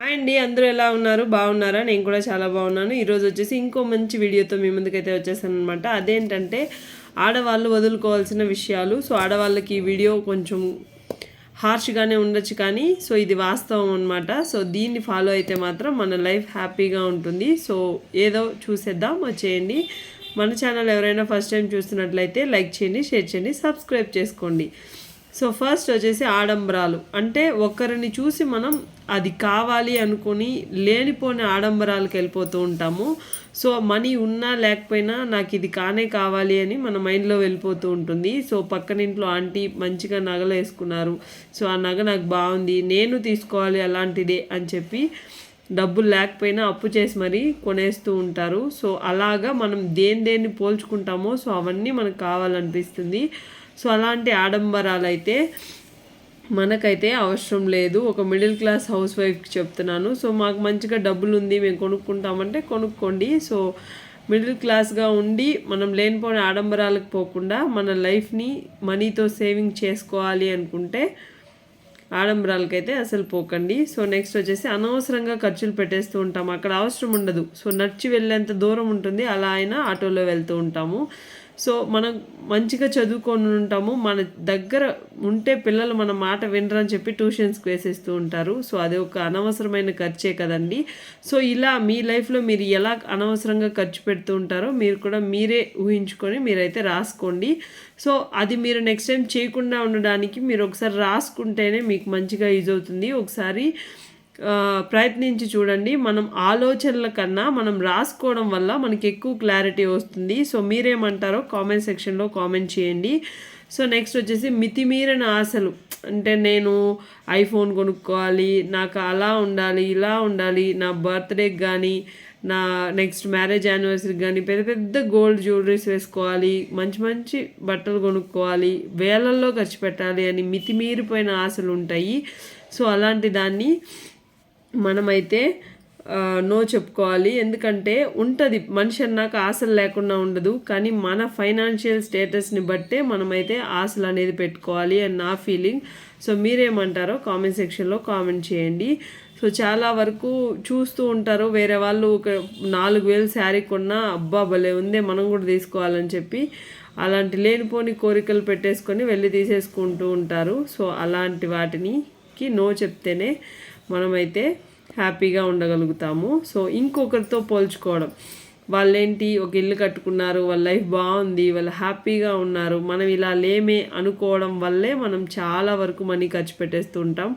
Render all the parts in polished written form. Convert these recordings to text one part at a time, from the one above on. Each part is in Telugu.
హాయ్ అండి. అందరూ ఎలా ఉన్నారు? బాగున్నారా? నేను కూడా చాలా బాగున్నాను. ఈరోజు వచ్చేసి ఇంకో మంచి వీడియోతో మీ ముందుకైతే వచ్చేసాననమాట. అదేంటంటే ఆడవాళ్ళు వదులుకోవాల్సిన విషయాలు. సో ఆడవాళ్ళకి ఈ వీడియో కొంచెం హార్ష్గానే ఉండొచ్చు కానీ సో ఇది వాస్తవం అనమాట. సో దీన్ని ఫాలో అయితే మాత్రం మన లైఫ్ హ్యాపీగా ఉంటుంది. సో ఏదో చూసేద్దాం, వచ్చేయండి. మన ఛానల్ ఎవరైనా ఫస్ట్ టైం చూస్తున్నట్లయితే లైక్ చేయండి, షేర్ చేయండి, సబ్స్క్రైబ్ చేసుకోండి. సో ఫస్ట్ వచ్చేసి ఆడంబరాలు అంటే ఒకరిని చూసి మనం అది కావాలి అనుకొని లేనిపోని ఆడంబరాలకు వెళ్ళిపోతూ ఉంటాము. సో మనీ ఉన్నా లేకపోయినా నాకు ఇది కానే కావాలి అని మన మైండ్లో వెళ్ళిపోతూ ఉంటుంది. సో పక్కనింట్లో ఆంటీ మంచిగా నగలు వేసుకున్నారు, సో ఆ నగ నాకు బాగుంది, నేను తీసుకోవాలి అలాంటిదే అని చెప్పి డబ్బులు లేకపోయినా అప్పు చేసి మరీ కొనేస్తూ ఉంటారు. సో అలాగా మనం దేన్ని పోల్చుకుంటామో సో అవన్నీ మనకు కావాలనిపిస్తుంది. సో అలాంటి ఆడంబరాలు అయితే మనకైతే అవసరం లేదు. ఒక మిడిల్ క్లాస్ హౌస్ వైఫ్కి చెప్తున్నాను. సో మాకు మంచిగా డబ్బులు ఉంది, మేము కొనుక్కుంటామంటే కొనుక్కోండి. సో మిడిల్ క్లాస్గా ఉండి మనం లేనిపోయిన ఆడంబరాలకు పోకుండా మన లైఫ్ని మనీతో సేవింగ్ చేసుకోవాలి అనుకుంటే ఆడంబరాలకైతే అసలు పోకండి. సో నెక్స్ట్ వచ్చేసి అనవసరంగా ఖర్చులు పెట్టేస్తూ ఉంటాము, అక్కడ అవసరం ఉండదు. సో నడిచి వెళ్ళేంత దూరం ఉంటుంది, అలా అయినా ఆటోలో వెళ్తూ ఉంటాము. సో మనం మంచిగా చదువుకొని ఉంటాము, మన దగ్గర ఉంటే పిల్లలు మన మాట వినరని చెప్పి ట్యూషన్స్కి వేసేస్తూ ఉంటారు. సో అది ఒక అనవసరమైన ఖర్చే కదండి. సో ఇలా మీ లైఫ్లో మీరు ఎలా అనవసరంగా ఖర్చు పెడుతూ ఉంటారో మీరు కూడా మీరే ఊహించుకొని మీరైతే రాసుకోండి. సో అది మీరు నెక్స్ట్ టైం చేయకుండా ఉండడానికి మీరు ఒకసారి రాసుకుంటేనే మీకు మంచిగా యూజ్ అవుతుంది. ఒకసారి ప్రయత్నించి చూడండి. మనం ఆలోచనల కన్నా మనం రాసుకోవడం వల్ల మనకి ఎక్కువ క్లారిటీ వస్తుంది. సో మీరేమంటారో కామెంట్ సెక్షన్లో కామెంట్ చేయండి. సో నెక్స్ట్ వచ్చేసి మితిమీరిన ఆశలు అంటే నేను ఐఫోన్ కొనుక్కోవాలి, నాకు అలా ఉండాలి, ఇలా ఉండాలి, నా బర్త్డేకి కానీ నా నెక్స్ట్ మ్యారేజ్ యానివర్సరీకి కానీ పెద్ద పెద్ద గోల్డ్ జ్యువెలరీస్ వేసుకోవాలి, మంచి మంచి బట్టలు కొనుక్కోవాలి, వేలల్లో ఖర్చు పెట్టాలి అని మితిమీరిపోయిన ఆశలు ఉంటాయి. సో అలాంటి దాన్ని మనమైతే నో చెప్పుకోవాలి. ఎందుకంటే ఉంటుంది, మనిషి అన్నాక ఆశలు లేకుండా ఉండదు, కానీ మన ఫైనాన్షియల్ స్టేటస్ని బట్టే మనమైతే ఆశలు అనేది పెట్టుకోవాలి అని నా ఫీలింగ్. సో మీరేమంటారో కామెంట్ సెక్షన్లో కామెంట్ చేయండి. సో చాలా వరకు చూస్తూ ఉంటారు, వేరే వాళ్ళు ఒక 4,000 శారీ కొన్నా అబ్బా భలే ఉందే మనం కూడా తీసుకోవాలని చెప్పి అలాంటి లేనిపోని కోరికలు పెట్టేసుకొని వెళ్ళి తీసేసుకుంటూ ఉంటారు. సో అలాంటి వాటికి నో చెప్తేనే మనమైతే హ్యాపీగా ఉండగలుగుతాము. సో ఇంకొకరితో పోల్చుకోవడం, వాళ్ళేంటి ఒక ఇల్లు కట్టుకున్నారు, వాళ్ళ లైఫ్ బాగుంది, వాళ్ళు హ్యాపీగా ఉన్నారు, మనం ఇలా లేమే అనుకోవడం వల్లే మనం చాలా వరకు మనీ ఖర్చు పెట్టేస్తూ ఉంటాం.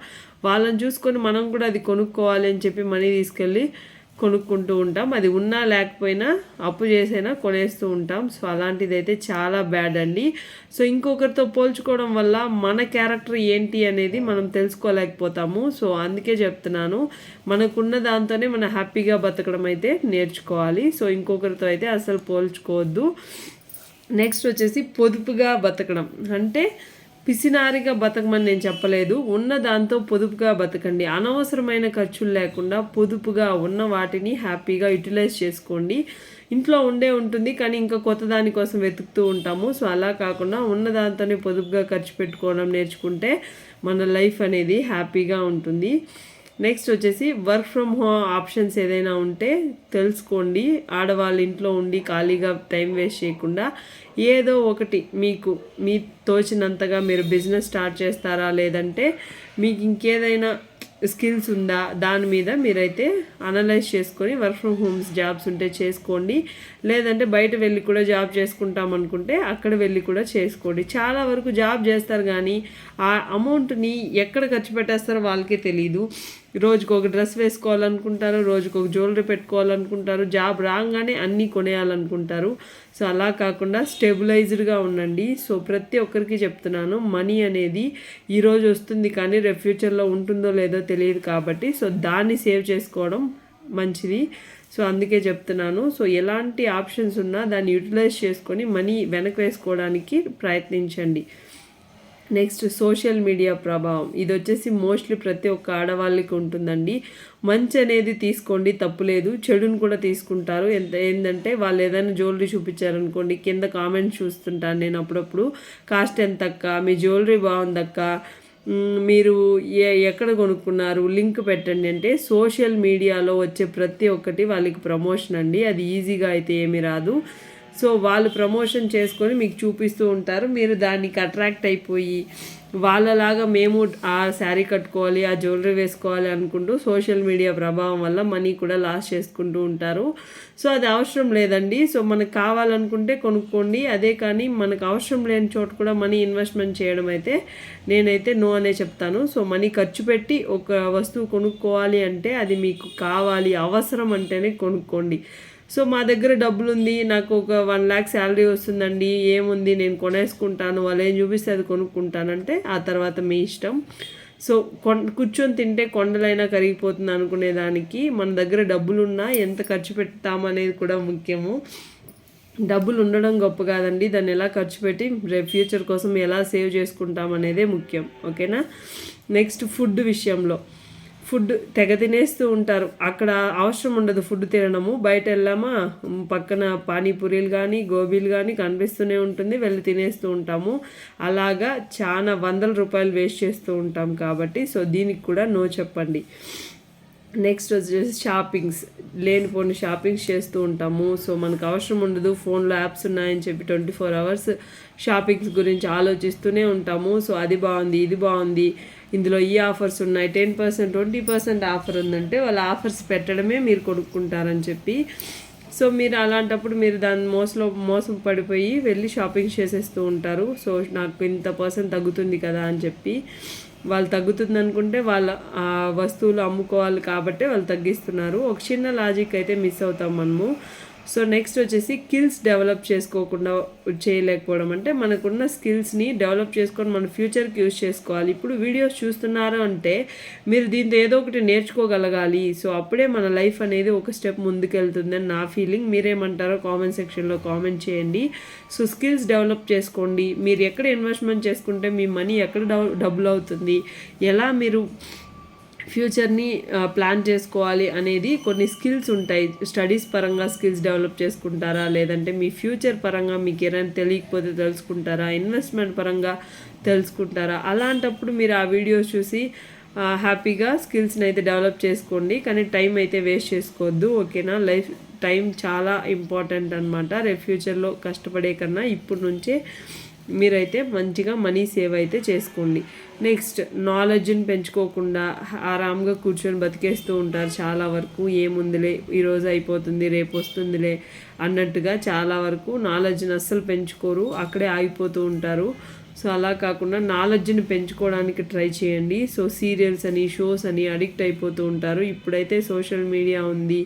వాళ్ళని చూసుకొని మనం కూడా అది కొనుక్కోవాలి అని చెప్పి మనీ తీసుకెళ్ళి కొనుక్కుంటూ ఉంటాం. అది ఉన్నా లేకపోయినా అప్పు చేసైనా కొనేస్తూ ఉంటాం. సో అలాంటిది అయితే చాలా బ్యాడ్ అండి. సో ఇంకొకరితో పోల్చుకోవడం వల్ల మన క్యారెక్టర్ ఏంటి అనేది మనం తెలుసుకోలేకపోతాము. సో అందుకే చెప్తున్నాను, మనకున్న దాంతోనే మనం హ్యాపీగా బతకడం అయితే నేర్చుకోవాలి. సో ఇంకొకరితో అయితే అసలు పోల్చుకోవద్దు. నెక్స్ట్ వచ్చేసి పొదుపుగా బతకడం అంటే పిసినారిగా బతకమని నేను చెప్పలేదు, ఉన్న దాంతో పొదుపుగా బతకండి. అనవసరమైన ఖర్చులు లేకుండా పొదుపుగా ఉన్న వాటిని హ్యాపీగా యూటిలైజ్ చేసుకోండి. ఇంట్లో ఉంటుంది కానీ ఇంకా కొత్త దానికోసం వెతుకుతూ ఉంటాము. సో అలా కాకుండా ఉన్న దాంతోనే పొదుపుగా ఖర్చు పెట్టుకోవడం నేర్చుకుంటే మన లైఫ్ అనేది హ్యాపీగా ఉంటుంది. నెక్స్ట్ వచ్చేసి వర్క్ ఫ్రమ్ హోమ్ ఆప్షన్స్ ఏదైనా ఉంటే తెలుసుకోండి. ఆడవాళ్ళు ఇంట్లో ఉండి ఖాళీగా టైం వేస్ట్ చేయకుండా ఏదో ఒకటి మీకు మీ తోచినంతగా మీరు బిజినెస్ స్టార్ట్ చేస్తారా, లేదంటే మీకు ఇంకేదైనా స్కిల్స్ ఉందా, దాని మీద మీరైతే అనలైజ్ చేసుకొని వర్క్ ఫ్రమ్ హోమ్స్ జాబ్స్ ఉంటే చేసుకోండి. లేదంటే బయట వెళ్ళి కూడా జాబ్ చేసుకుంటాం అనుకుంటే అక్కడ వెళ్ళి కూడా చేసుకోండి. చాలా వరకు జాబ్ చేస్తారు కానీ ఆ అమౌంట్ని ఎక్కడ ఖర్చు పెట్టేస్తారో వాళ్ళకే తెలియదు. రోజుకు ఒక డ్రెస్ వేసుకోవాలనుకుంటారు, రోజుకు ఒక జ్యువెలరీ పెట్టుకోవాలనుకుంటారు, జాబ్ రాగానే అన్నీ కొనేయాలనుకుంటారు. సో అలా కాకుండా స్టెబిలైజ్డ్గా ఉండండి. సో ప్రతి ఒక్కరికి చెప్తున్నాను, మనీ అనేది ఈరోజు వస్తుంది కానీ రేపు ఫ్యూచర్లో ఉంటుందో లేదో తెలియదు కాబట్టి సో దాన్ని సేవ్ చేసుకోవడం మంచిది. సో అందుకే చెప్తున్నాను. సో ఎలాంటి ఆప్షన్స్ ఉన్నా దాన్ని యూటిలైజ్ చేసుకొని మనీ వెనక్కి వేసుకోవడానికి ప్రయత్నించండి. నెక్స్ట్ సోషల్ మీడియా ప్రభావం, ఇది వచ్చేసి మోస్ట్లీ ప్రతి ఒక్క ఆడవాళ్ళకి ఉంటుందండి. మంచి అనేది తీసుకోండి, తప్పులేదు. చెడుని కూడా తీసుకుంటారు. ఏంటంటే వాళ్ళు ఏదైనా జ్యువెలరీ చూపించారనుకోండి, కింద కామెంట్స్ చూస్తుంటాను నేను అప్పుడప్పుడు, కాస్ట్ ఎంత అక్క, మీ జ్యువెలరీ బాగుందక్క, మీరు ఎక్కడ కొనుక్కున్నారు లింక్ పెట్టండి అంటే సోషల్ మీడియాలో వచ్చే ప్రతి ఒక్కటి వాళ్ళకి ప్రమోషన్ అండి. అది ఈజీగా అయితే ఏమీ రాదు. సో వాళ్ళు ప్రమోషన్ చేసుకొని మీకు చూపిస్తూ ఉంటారు. మీరు దానికి అట్రాక్ట్ అయిపోయి వాళ్ళలాగా మేము ఆ శారీ కట్టుకోవాలి, ఆ జ్యువెలరీ వేసుకోవాలి అనుకుంటూ సోషల్ మీడియా ప్రభావం వల్ల మనీ కూడా లాస్ చేసుకుంటూ ఉంటారు. సో అది అవసరం లేదండి. సో మనకు కావాలనుకుంటే కొనుక్కోండి. అదే కానీ మనకు అవసరం లేని చోట కూడా మనీ ఇన్వెస్ట్మెంట్ చేయడం అయితే నేనైతే నో అనే చెప్తాను. సో మనీ ఖర్చు పెట్టి ఒక వస్తువు కొనుక్కోవాలి అంటే అది మీకు కావాలి, అవసరం అంటేనే కొనుక్కోండి. సో మా దగ్గర డబ్బులు ఉంది, నాకు ఒక 1 lakh శాలరీ వస్తుందండి, ఏముంది నేను కొనేసుకుంటాను, వాళ్ళు ఏం చూపిస్తే అది కొనుక్కుంటానంటే ఆ తర్వాత మీ ఇష్టం. సో కూర్చొని తింటే కొండలైనా కరిగిపోతుంది అనుకునేదానికి మన దగ్గర డబ్బులున్నా ఎంత ఖర్చు పెడతామనేది కూడా ముఖ్యము. డబ్బులు ఉండడం గొప్ప కాదండి, దాన్ని ఎలా ఖర్చు పెట్టి రేపు ఫ్యూచర్ కోసం ఎలా సేవ్ చేసుకుంటాం అనేదే ముఖ్యం. ఓకేనా. నెక్స్ట్ ఫుడ్ విషయంలో ఫుడ్ తెగ తినేస్తూ ఉంటారు. అక్కడ అవసరం ఉండదు ఫుడ్ తినడము. బయట వెళ్ళామా పక్కన పానీపూరీలు కానీ గోబీలు కానీ కనిపిస్తూనే ఉంటుంది, వెళ్ళి తినేస్తూ ఉంటాము. అలాగా చాలా వందల రూపాయలు వేస్ట్ చేస్తూ ఉంటాం కాబట్టి సో దీనికి కూడా నో చెప్పండి. నెక్స్ట్ వచ్చేసి షాపింగ్స్, లేనిపోని షాపింగ్స్ చేస్తూ ఉంటాము. సో మనకు అవసరం ఉండదు, ఫోన్లో యాప్స్ ఉన్నాయని చెప్పి 24 hours షాపింగ్స్ గురించి ఆలోచిస్తూనే ఉంటాము. సో అది బాగుంది, ఇది బాగుంది, ఇందులో ఈ ఆఫర్స్ ఉన్నాయి, 10% 20% ఆఫర్ ఉందంటే వాళ్ళ ఆఫర్స్ పెట్టడమే మీరు కొనుక్కుంటారని చెప్పి. సో మీరు అలాంటప్పుడు మీరు దాని మోసం పడిపోయి వెళ్ళి షాపింగ్ చేసేస్తూ ఉంటారు. సో నాకు ఇంత % తగ్గుతుంది కదా అని చెప్పి వాళ్ళు తగ్గుతుంది అనుకుంటే వాళ్ళ వస్తువులు అమ్ముకోవాలి కాబట్టి వాళ్ళు తగ్గిస్తున్నారు. ఒక చిన్న లాజిక్ అయితే మిస్ అవుతాం మనము. సో నెక్స్ట్ వచ్చేసి స్కిల్స్ డెవలప్ చేసుకోకుండా చేయలేకపోవడం అంటే మనకున్న స్కిల్స్ని డెవలప్ చేసుకొని మన ఫ్యూచర్కి యూజ్ చేసుకోవాలి. ఇప్పుడు వీడియోస్ చూస్తున్నారు అంటే మీరు దీంతో ఏదో ఒకటి నేర్చుకోగలగాలి. సో అప్పుడే మన లైఫ్ అనేది ఒక స్టెప్ ముందుకెళ్తుందని నా ఫీలింగ్. మీరేమంటారో కామెంట్ సెక్షన్లో కామెంట్ చేయండి. సో స్కిల్స్ డెవలప్ చేసుకోండి. మీరు ఎక్కడ ఇన్వెస్ట్మెంట్ చేసుకుంటే మీ మనీ ఎక్కడ డబుల్ అవుతుంది, ఎలా మీరు ఫ్యూచర్ని ప్లాన్ చేసుకోవాలి అనేది కొన్ని స్కిల్స్ ఉంటాయి. స్టడీస్ పరంగా స్కిల్స్ డెవలప్ చేసుకుంటారా, లేదంటే మీ ఫ్యూచర్ పరంగా మీకు ఏదైనా తెలియకపోతే తెలుసుకుంటారా, ఇన్వెస్ట్మెంట్ పరంగా తెలుసుకుంటారా. అలాంటప్పుడు మీరు ఆ వీడియోస్ చూసి హ్యాపీగా స్కిల్స్ని అయితే డెవలప్ చేసుకోండి. కానీ టైం అయితే వేస్ట్ చేసుకోవద్దు. ఓకేనా. టైం చాలా ఇంపార్టెంట్ అనమాట. రేపు ఫ్యూచర్లో కష్టపడే కన్నా ఇప్పుడు నుంచే మీరైతే మంచిగా మనీ సేవ్ అయితే చేసుకోండి. నెక్స్ట్ నాలెడ్జ్ని పెంచుకోకుండా ఆరాంగా కూర్చొని బతికేస్తూ ఉంటారు చాలా వరకు. ఏముందిలే ఈరోజు అయిపోతుంది రేపు వస్తుందిలే అన్నట్టుగా చాలా వరకు నాలెడ్జ్ని అస్సలు పెంచుకోరు, అక్కడే ఆగిపోతూ ఉంటారు. సో అలా కాకుండా నాలెడ్జ్ని పెంచుకోవడానికి ట్రై చేయండి. సో సీరియల్స్ అని షోస్ అని అడిక్ట్ అయిపోతూ ఉంటారు. ఇప్పుడైతే సోషల్ మీడియా ఉంది,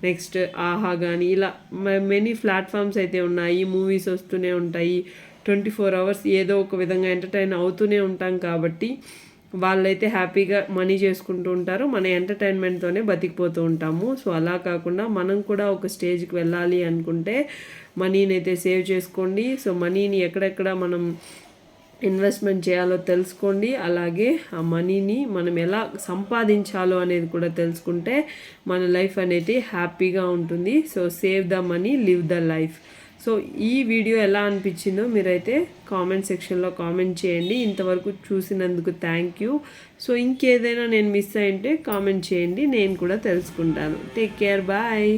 నెక్స్ట్ ఆహా కానీ ఇలా మెనీ ప్లాట్ఫామ్స్ అయితే ఉన్నాయి, మూవీస్ వస్తూనే ఉంటాయి. 24 hours ఏదో ఒక విధంగా ఎంటర్టైన్ అవుతూనే ఉంటాం కాబట్టి వాళ్ళైతే హ్యాపీగా మనీ చేసుకుంటూ ఉంటారు, మన ఎంటర్టైన్మెంట్తోనే బతికిపోతూ ఉంటాము. సో అలా కాకుండా మనం కూడా ఒక స్టేజ్కి వెళ్ళాలి అనుకుంటే మనీని అయితే సేవ్ చేసుకోండి. సో మనీని ఎక్కడెక్కడ మనం ఇన్వెస్ట్మెంట్ చేయాలో తెలుసుకోండి. అలాగే ఆ మనీని మనం ఎలా సంపాదించాలో అనేది కూడా తెలుసుకుంటే మన లైఫ్ అనేది హ్యాపీగా ఉంటుంది. So save the money, live the life. So ఈ వీడియో ఎలా అనిపించిందో మీరైతే కామెంట్ సెక్షన్లో కామెంట్ చేయండి. ఇంతవరకు చూసినందుకు థ్యాంక్ యూ. సో ఇంకేదైనా నేను మిస్ అయింటే కామెంట్ చేయండి, నేను కూడా తెలుసుకుంటాను. Take care, bye.